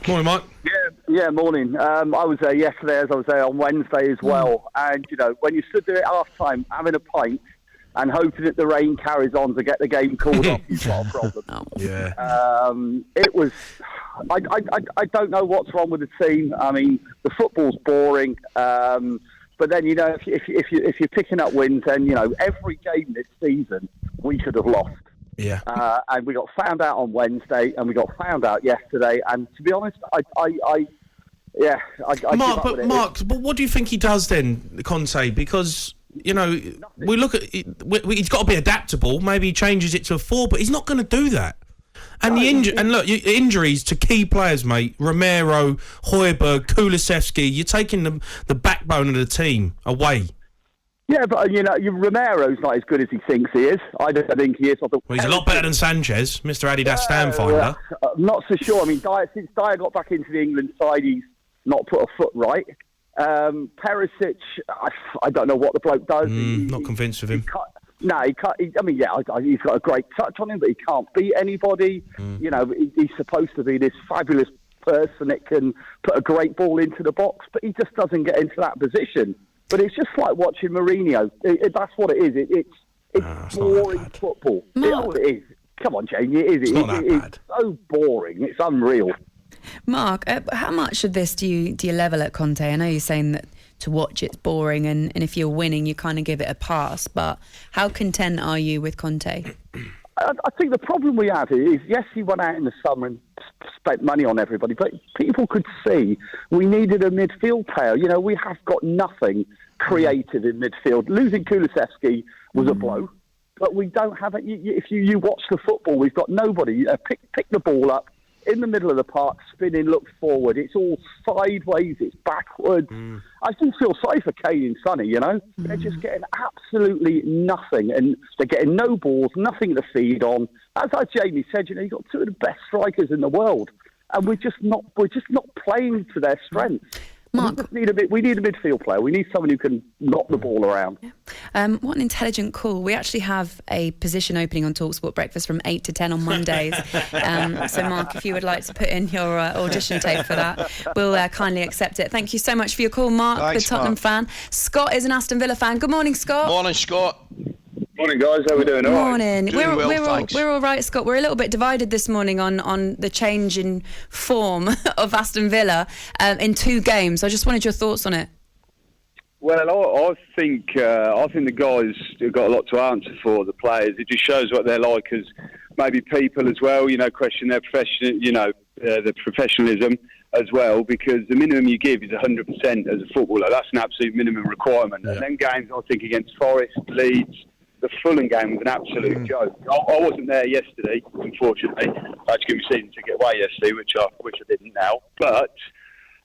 Morning, Mike. Yeah, morning. I was there yesterday, as I was there on Wednesday as well. And, when you stood there at half-time having a pint and hoping that the rain carries on to get the game called off, you've got a problem. Yeah. It was... I don't know what's wrong with the team. I mean, the football's boring. But then, if you're picking up wins, then, every game this season we could have lost. Yeah. And we got found out on Wednesday, and we got found out yesterday. And to be honest, Mark, but what do you think he does then, Conte? Because we look at he's got to be adaptable. Maybe he changes it to a 4, but he's not going to do that. And injuries to key players, mate. Romero, Højbjerg, Kulusevski. You're taking the backbone of the team away. Yeah, but Romero's not as good as he thinks he is. I don't think he is. Well, he's a lot better than Sanchez, Mr. Adidas stand finder. I'm not so sure. I mean, since Dyer got back into the England side, he's not put a foot right. Perisic, I don't know what the bloke does. Not convinced with him. He can't. He's got a great touch on him, but he can't beat anybody. He's supposed to be this fabulous person that can put a great ball into the box, but he just doesn't get into that position. But it's just like watching Mourinho. That's what it is. It's boring football. It is. Come on, Jamie. It is. It's so boring. It's unreal. Mark, how much of this do you level at Conte? I know you're saying that to watch it's boring, and if you're winning, you kind of give it a pass. But how content are you with Conte? I think the problem we have is, yes, he went out in the summer and spent money on everybody, but people could see we needed a midfield player. We have got nothing creative in midfield. Losing Kulusevski was a blow, but we don't have it. If you watch the football, we've got nobody. Pick the ball up in the middle of the park, spinning, look forward. It's all sideways, it's backwards. I just feel sorry for Kane and Sonny, They're just getting absolutely nothing, and they're getting no balls, nothing to feed on. As Jamie said, you've got two of the best strikers in the world, and we're just not playing to their strengths. Mark, we need a midfield player. We need someone who can knock the ball around. What an intelligent call. We actually have a position opening on talkSPORT Breakfast from 8 to 10 on Mondays. So, Mark, if you would like to put in your audition tape for that, we'll kindly accept it. Thank you so much for your call, Mark, Thanks, the Tottenham fan. Scott is an Aston Villa fan. Good morning, Scott. Morning, Scott. Morning, guys. How are we doing? Morning. Thanks. We're all right, Scott. We're a little bit divided this morning on the change in form of Aston Villa in 2 games. I just wanted your thoughts on it. Well, I think the guys have got a lot to answer for, the players. It just shows what they're like as maybe people as well, question their profession, the professionalism as well, because the minimum you give is 100% as a footballer. That's an absolute minimum requirement. Yeah. And then games, I think, against Forest, Leeds, the Fulham game was an absolute joke. I wasn't there yesterday, unfortunately. I had to get my season ticket away yesterday, which I didn't now. But,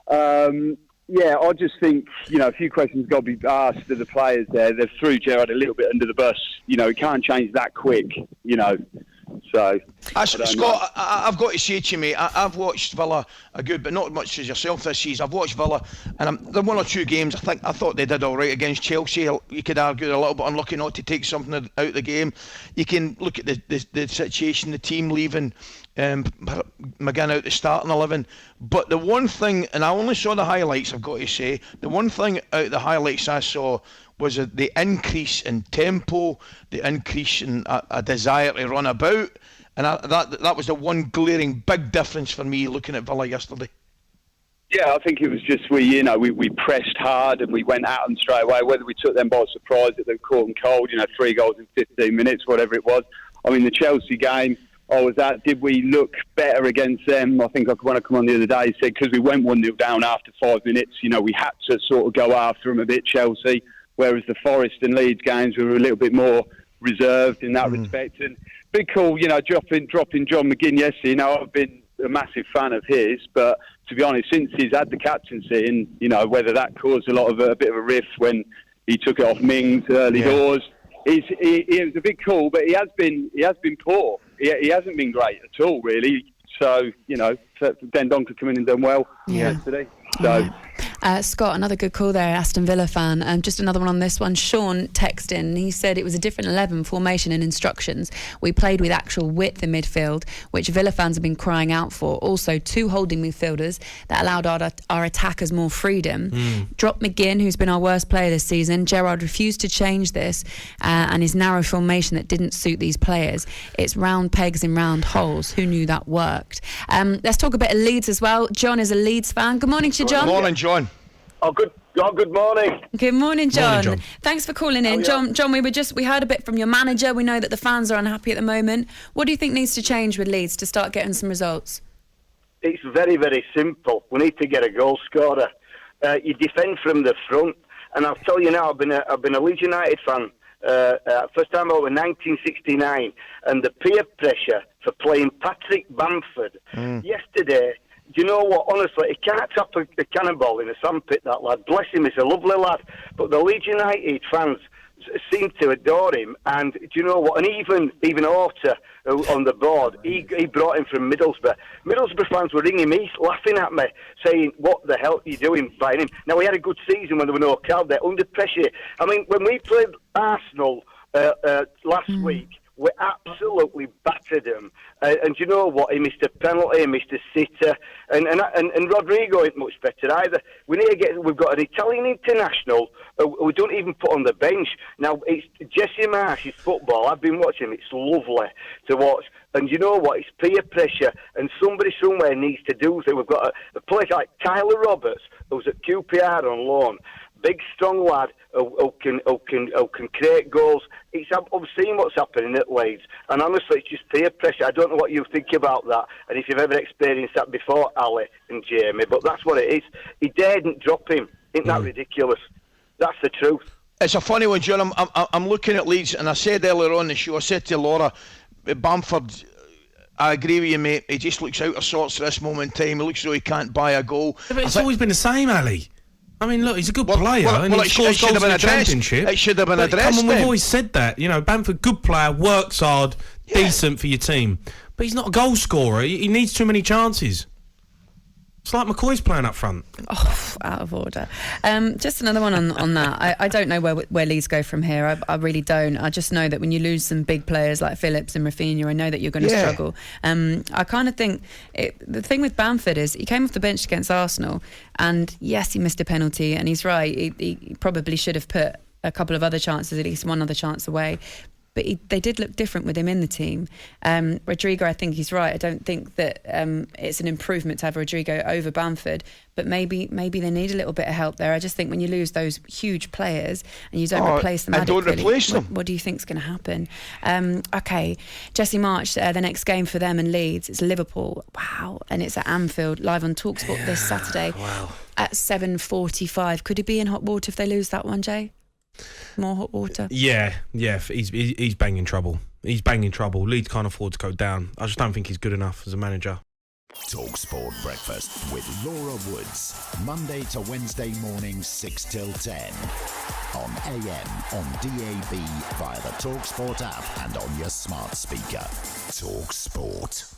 I just think, a few questions got to be asked to the players there. They've threw Gerrard a little bit under the bus. He can't change that quick, So, Scott, I've got to say to you, mate, I've watched Villa a good, but not as much as yourself this season. I've watched Villa, and the 1 or 2 games, I thought they did all right against Chelsea. You could argue they're a little bit unlucky not to take something out of the game. You can look at the situation, the team leaving, McGinn out the starting 11. But the one thing, and I only saw the highlights, I've got to say, the one thing out of the highlights I saw was the increase in tempo, the increase in a desire to run about, and that was the one glaring big difference for me looking at Villa yesterday. Yeah, I think it was just we pressed hard and we went at them straight away. Whether we took them by surprise that they were caught them cold, 3 goals in 15 minutes, whatever it was. I mean, the Chelsea game, did we look better against them? I think when I come on the other day, he said because we went 1-0 down after 5 minutes, we had to sort of go after them a bit, Chelsea. Whereas the Forest and Leeds games were a little bit more reserved in that respect. And big call, dropping John McGinn yesterday. I've been a massive fan of his, but to be honest, since he's had the captaincy, and whether that caused a bit of a rift when he took it off Mings early doors, it was a big call. But he has been poor. He hasn't been great at all, really. So Dendoncker come in and done well yesterday. So. Scott, another good call there, Aston Villa fan. Just another one on this one. Sean texted in. He said it was a different 11 formation and instructions. We played with actual width in midfield, which Villa fans have been crying out for. Also, 2 holding midfielders that allowed our attackers more freedom. Drop McGinn, who's been our worst player this season. Gerrard refused to change this and his narrow formation that didn't suit these players. It's round pegs in round holes. Who knew that worked? Let's talk a bit of Leeds as well. John is a Leeds fan. Good morning to you, John. Good morning, John. Good morning. Good morning, John. Morning, John. Thanks for calling in. John, we heard a bit from your manager. We know that the fans are unhappy at the moment. What do you think needs to change with Leeds to start getting some results? It's very, very simple. We need to get a goal scorer. You defend from the front, and I'll tell you now, I've been a Leeds United fan. First time over 1969, and the peer pressure for playing Patrick Bamford yesterday. Do you know what? Honestly, he can't tap a cannonball in a sandpit, that lad. Bless him, he's a lovely lad. But the Leeds United fans seem to adore him. And do you know what? And even Horta on the board, he brought him from Middlesbrough. Middlesbrough fans were ringing me, laughing at me, saying, "What the hell are you doing buying him?" Now, we had a good season when there were no crowd there, under pressure. I mean, when we played Arsenal last week, we absolutely battered him. And you know what? He missed a penalty, he missed a sitter. And Rodrigo ain't much better either. We've got an Italian international who don't even put on the bench. Now, it's Jesse Marsh's football. I've been watching. It's lovely to watch. And you know what? It's peer pressure. And somebody somewhere needs to do so. We've got a player like Tyler Roberts, who's at QPR on loan. Big, strong lad who can create goals. I've seen what's happening at Leeds, and honestly, it's just peer pressure. I don't know what you think about that, and if you've ever experienced that before, Ali and Jamie, but that's what it is. He daren't drop him. Isn't that ridiculous? That's the truth. It's a funny one, John. I'm looking at Leeds, and I said earlier on the show, I said to Laura, Bamford, I agree with you, mate. He just looks out of sorts at this moment in time. He looks as though he can't buy a goal. Yeah, but it's always been the same, Ali. I mean, look, he's a good player, and he scores goals in the Championship. It should have been addressed. We've always said that. You know, Bamford, good player, works hard, decent for your team, but he's not a goal scorer. He needs too many chances. It's like McCoy's playing up front. Oh, out of order. Just another one on that. I don't know where Leeds go from here. I really don't. I just know that when you lose some big players like Phillips and Rafinha, I know that you're going to struggle. I kind of think the thing with Bamford is he came off the bench against Arsenal, and yes, he missed a penalty, and he's right. He probably should have put a couple of other chances, at least one other chance away. But they did look different with him in the team. Rodrigo, I think he's right. I don't think that it's an improvement to have Rodrigo over Bamford, but maybe they need a little bit of help there. I just think when you lose those huge players and you don't replace them adequately, what do you think's going to happen? Okay, Jesse March, the next game for them and Leeds, it's Liverpool. Wow, and it's at Anfield, live on talkSPORT this Saturday at 7:45. Could he be in hot water if they lose that one, Jay? More hot water? Yeah, he's banging trouble. He's banging trouble. Leeds can't afford to go down. I just don't think he's good enough as a manager. talkSPORT Breakfast with Laura Woods. Monday to Wednesday mornings 6 till 10. On AM, on DAB, via the talkSPORT app and on your smart speaker. talkSPORT.